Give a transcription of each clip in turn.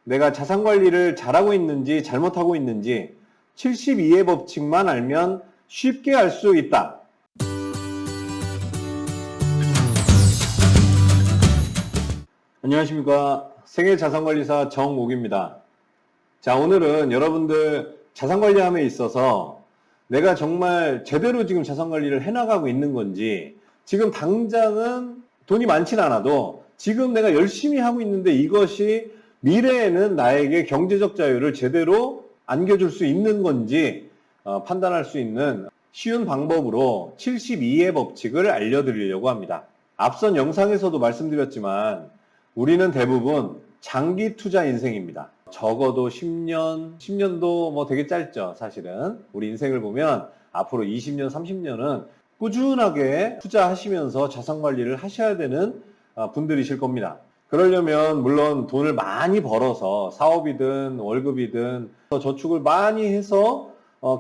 내가 자산 관리를 잘하고 있는지 잘못하고 있는지 72의 법칙만 알면 쉽게 알 수 있다. 안녕하십니까. 생애자산관리사 정옥입니다. 자, 오늘은 여러분들 자산관리함에 있어서 내가 정말 제대로 지금 자산관리를 해나가고 있는 건지, 지금 당장은 돈이 많진 않아도 지금 내가 열심히 하고 있는데 이것이 미래에는 나에게 경제적 자유를 제대로 안겨줄 수 있는 건지 판단할 수 있는 쉬운 방법으로 72의 법칙을 알려드리려고 합니다. 앞선 영상에서도 말씀드렸지만 우리는 대부분 장기 투자 인생입니다. 적어도 10년, 10년도 뭐 되게 짧죠, 사실은. 우리 인생을 보면 앞으로 20년, 30년은 꾸준하게 투자하시면서 자산 관리를 하셔야 되는 분들이실 겁니다. 그러려면 물론 돈을 많이 벌어서 사업이든 월급이든 저축을 많이 해서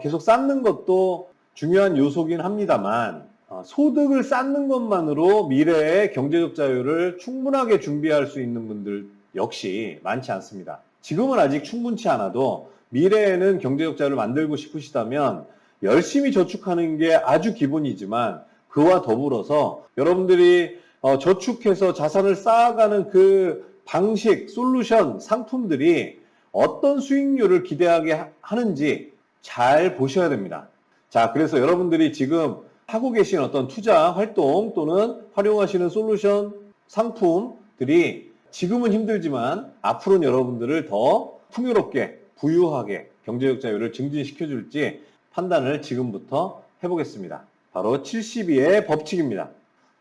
계속 쌓는 것도 중요한 요소긴 합니다만, 소득을 쌓는 것만으로 미래의 경제적 자유를 충분하게 준비할 수 있는 분들 역시 많지 않습니다. 지금은 아직 충분치 않아도 미래에는 경제적 자유를 만들고 싶으시다면 열심히 저축하는 게 아주 기본이지만, 그와 더불어서 여러분들이 저축해서 자산을 쌓아가는 그 방식, 솔루션, 상품들이 어떤 수익률을 기대하게 하는지 잘 보셔야 됩니다. 자, 그래서 여러분들이 지금 하고 계신 어떤 투자 활동 또는 활용하시는 솔루션, 상품들이 지금은 힘들지만 앞으로는 여러분들을 더 풍요롭게, 부유하게 경제적 자유를 증진시켜줄지 판단을 지금부터 해보겠습니다. 바로 72의 법칙입니다.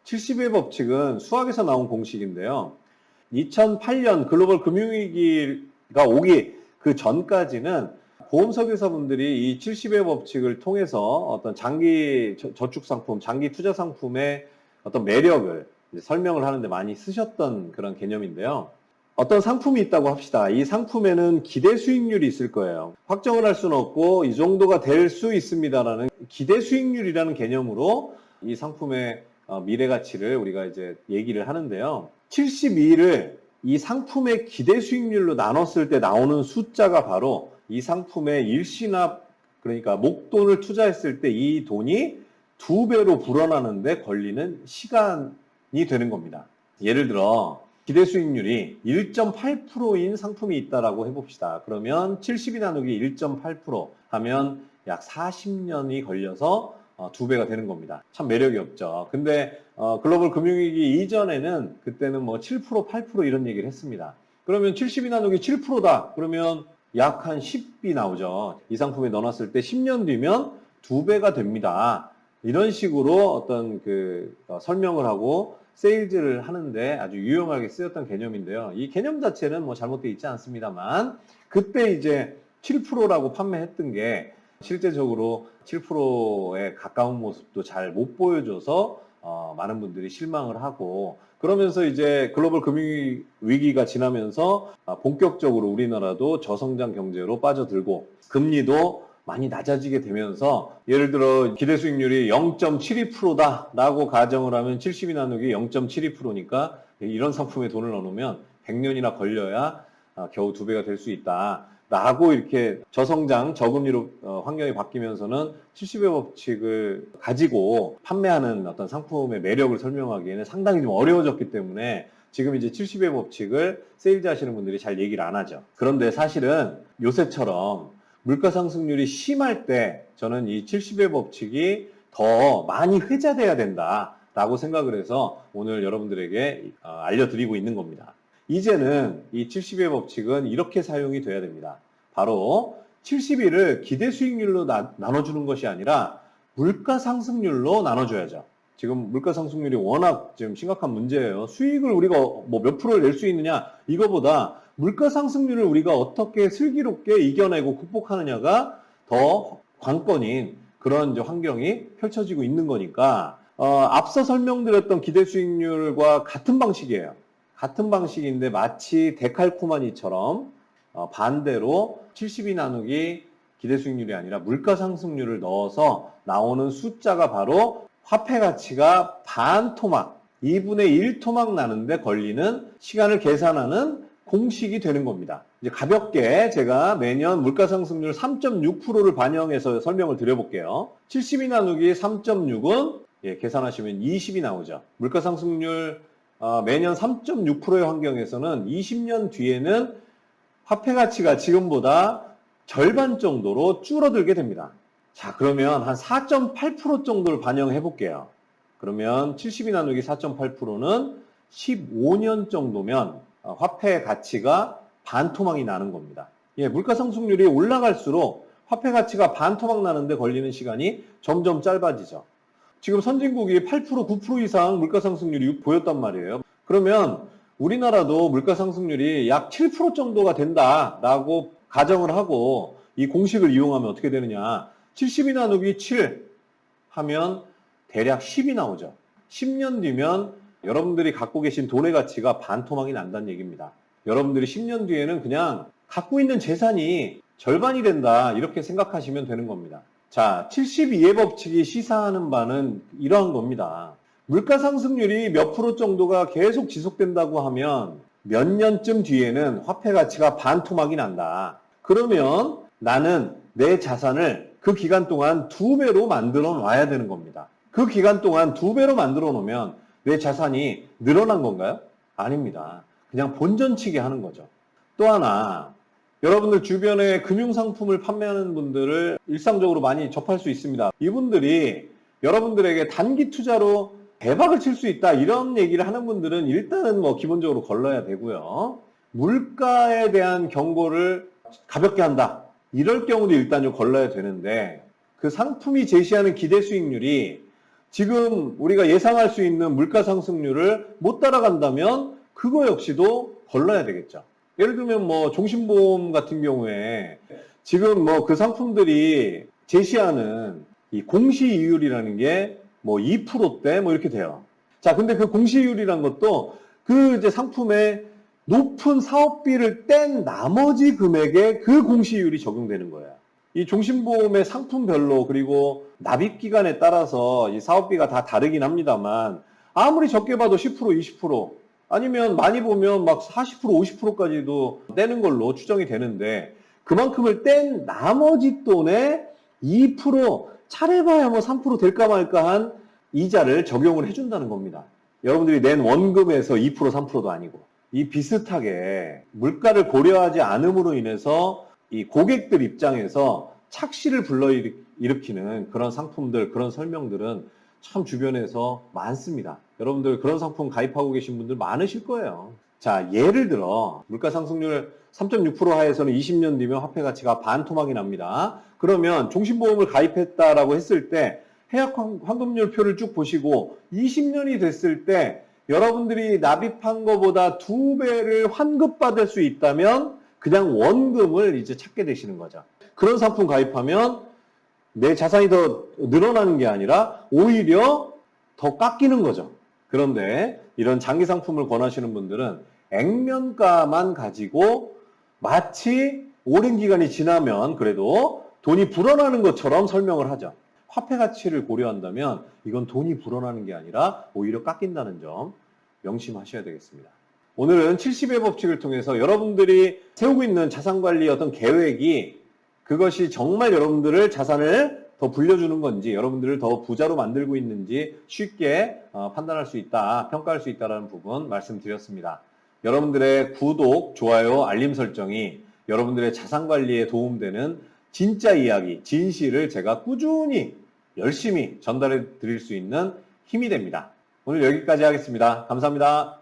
72의 법칙은 수학에서 나온 공식인데요. 2008년 글로벌 금융위기가 오기 그 전까지는 보험설계사분들이 이 70의 법칙을 통해서 어떤 장기 저축상품, 장기 투자상품의 어떤 매력을 설명을 하는데 많이 쓰셨던 그런 개념인데요. 어떤 상품이 있다고 합시다. 이 상품에는 기대 수익률이 있을 거예요. 확정을 할 수는 없고 이 정도가 될 수 있습니다라는 기대 수익률이라는 개념으로 이 상품의 미래 가치를 우리가 이제 얘기를 하는데요. 72를 이 상품의 기대 수익률로 나눴을 때 나오는 숫자가 바로 이 상품의 일시납, 그러니까 목돈을 투자했을 때 이 돈이 2배로 불어나는데 걸리는 시간이 되는 겁니다. 예를 들어 기대 수익률이 1.8%인 상품이 있다라고 해봅시다. 그러면 72 나누기 1.8% 하면 약 40년이 걸려서 2배가 되는 겁니다. 참 매력이 없죠. 근데 글로벌 금융위기 이전에는 그때는 뭐 7%, 8% 이런 얘기를 했습니다. 그러면 72 나누기 7%다. 그러면 약 한 10이 나오죠. 이 상품에 넣어놨을 때 10년 뒤면 2배가 됩니다. 이런 식으로 어떤 그 설명을 하고 세일즈를 하는데 아주 유용하게 쓰였던 개념인데요. 이 개념 자체는 뭐 잘못되어 있지 않습니다만, 그때 이제 7%라고 판매했던 게 실제적으로 7%에 가까운 모습도 잘 못 보여줘서 많은 분들이 실망을 하고, 그러면서 이제 글로벌 금융 위기가 지나면서 본격적으로 우리나라도 저성장 경제로 빠져들고 금리도 많이 낮아지게 되면서, 예를 들어 기대 수익률이 0.72%다 라고 가정을 하면 72 나누기 0.72%니까 이런 상품에 돈을 넣어놓으면 100년이나 걸려야 겨우 2배가 될 수 있다 라고, 이렇게 저성장, 저금리로 환경이 바뀌면서는 70의 법칙을 가지고 판매하는 어떤 상품의 매력을 설명하기에는 상당히 좀 어려워졌기 때문에 지금 이제 70의 법칙을 세일즈 하시는 분들이 잘 얘기를 안 하죠. 그런데 사실은 요새처럼 물가 상승률이 심할 때 저는 이 70의 법칙이 더 많이 회자돼야 된다라고 생각을 해서 오늘 여러분들에게 알려드리고 있는 겁니다. 이제는 이 70의 법칙은 이렇게 사용이 돼야 됩니다. 바로 71을 기대 수익률로 나눠주는 것이 아니라 물가 상승률로 나눠줘야죠. 지금 물가 상승률이 워낙 지금 심각한 문제예요. 수익을 우리가 뭐 몇 프로를 낼 수 있느냐, 이거보다 물가 상승률을 우리가 어떻게 슬기롭게 이겨내고 극복하느냐가 더 관건인 그런 이제 환경이 펼쳐지고 있는 거니까, 앞서 설명드렸던 기대 수익률과 같은 방식이에요. 같은 방식인데 마치 데칼코마니처럼 반대로 72 나누기 기대 수익률이 아니라 물가 상승률을 넣어서 나오는 숫자가 바로 화폐 가치가 반 토막, 2분의 1 토막 나는데 걸리는 시간을 계산하는 공식이 되는 겁니다. 이제 가볍게 제가 매년 물가상승률 3.6%를 반영해서 설명을 드려볼게요. 70이 나누기 3.6은 계산하시면 20이 나오죠. 물가상승률 매년 3.6%의 환경에서는 20년 뒤에는 화폐 가치가 지금보다 절반 정도로 줄어들게 됩니다. 자, 그러면 한 4.8% 정도를 반영해 볼게요. 그러면 70이 나누기 4.8%는 15년 정도면 화폐 가치가 반토막이 나는 겁니다. 물가 상승률이 올라갈수록 화폐 가치가 반토막 나는데 걸리는 시간이 점점 짧아지죠. 지금 선진국이 8%, 9% 이상 물가 상승률이 보였단 말이에요. 그러면 우리나라도 물가 상승률이 약 7% 정도가 된다라고 가정을 하고 이 공식을 이용하면 어떻게 되느냐. 70이 나누기 7 하면 대략 10이 나오죠. 10년 뒤면 여러분들이 갖고 계신 돈의 가치가 반토막이 난다는 얘기입니다. 여러분들이 10년 뒤에는 그냥 갖고 있는 재산이 절반이 된다 이렇게 생각하시면 되는 겁니다. 자, 72의 법칙이 시사하는 바는 이러한 겁니다. 물가 상승률이 몇 프로 정도가 계속 지속된다고 하면 몇 년쯤 뒤에는 화폐 가치가 반토막이 난다. 그러면 나는 내 자산을 그 기간 동안 2배로 만들어 놔야 되는 겁니다. 그 기간 동안 2배로 만들어 놓으면 내 자산이 늘어난 건가요? 아닙니다. 그냥 본전치기 하는 거죠. 또 하나, 여러분들 주변에 금융상품을 판매하는 분들을 일상적으로 많이 접할 수 있습니다. 이분들이 여러분들에게 단기 투자로 대박을 칠 수 있다 이런 얘기를 하는 분들은 일단은 기본적으로 걸러야 되고요. 물가에 대한 경고를 가볍게 한다. 이럴 경우도 일단 좀 걸러야 되는데 그 상품이 제시하는 기대 수익률이 지금 우리가 예상할 수 있는 물가 상승률을 못 따라간다면 그거 역시도 걸러야 되겠죠. 예를 들면 종신보험 같은 경우에 지금 그 상품들이 제시하는 이 공시이율이라는 게 2%대 이렇게 돼요. 자, 근데 그 공시이율이란 것도 그 이제 상품의 높은 사업비를 뗀 나머지 금액에 그 공시이율이 적용되는 거예요. 이 종신보험의 상품별로 그리고 납입기간에 따라서 이 사업비가 다 다르긴 합니다만 아무리 적게 봐도 10%, 20% 아니면 많이 보면 막 40%, 50%까지도 떼는 걸로 추정이 되는데 그만큼을 뗀 나머지 돈에 2% 차례봐야 3% 될까 말까 한 이자를 적용을 해준다는 겁니다. 여러분들이 낸 원금에서 2%, 3%도 아니고 이 비슷하게 물가를 고려하지 않음으로 인해서 이 고객들 입장에서 착시를 불러일으키는 그런 상품들, 그런 설명들은 참 주변에서 많습니다. 여러분들 그런 상품 가입하고 계신 분들 많으실 거예요. 자, 예를 들어 물가 상승률 3.6% 하에서는 20년 뒤면 화폐 가치가 반토막이 납니다. 그러면 종신보험을 가입했다라고 했을 때 해약 환급률 표를 쭉 보시고 20년이 됐을 때 여러분들이 납입한 것보다 2배를 환급받을 수 있다면 그냥 원금을 이제 찾게 되시는 거죠. 그런 상품 가입하면 내 자산이 더 늘어나는 게 아니라 오히려 더 깎이는 거죠. 그런데 이런 장기 상품을 권하시는 분들은 액면가만 가지고 마치 오랜 기간이 지나면 그래도 돈이 불어나는 것처럼 설명을 하죠. 화폐 가치를 고려한다면 이건 돈이 불어나는 게 아니라 오히려 깎인다는 점 명심하셔야 되겠습니다. 오늘은 70의 법칙을 통해서 여러분들이 세우고 있는 자산관리 어떤 계획이 그것이 정말 여러분들을 자산을 더 불려주는 건지 여러분들을 더 부자로 만들고 있는지 쉽게 판단할 수 있다, 평가할 수 있다는 부분 말씀드렸습니다. 여러분들의 구독, 좋아요, 알림 설정이 여러분들의 자산관리에 도움되는 진짜 이야기, 진실을 제가 꾸준히 열심히 전달해 드릴 수 있는 힘이 됩니다. 오늘 여기까지 하겠습니다. 감사합니다.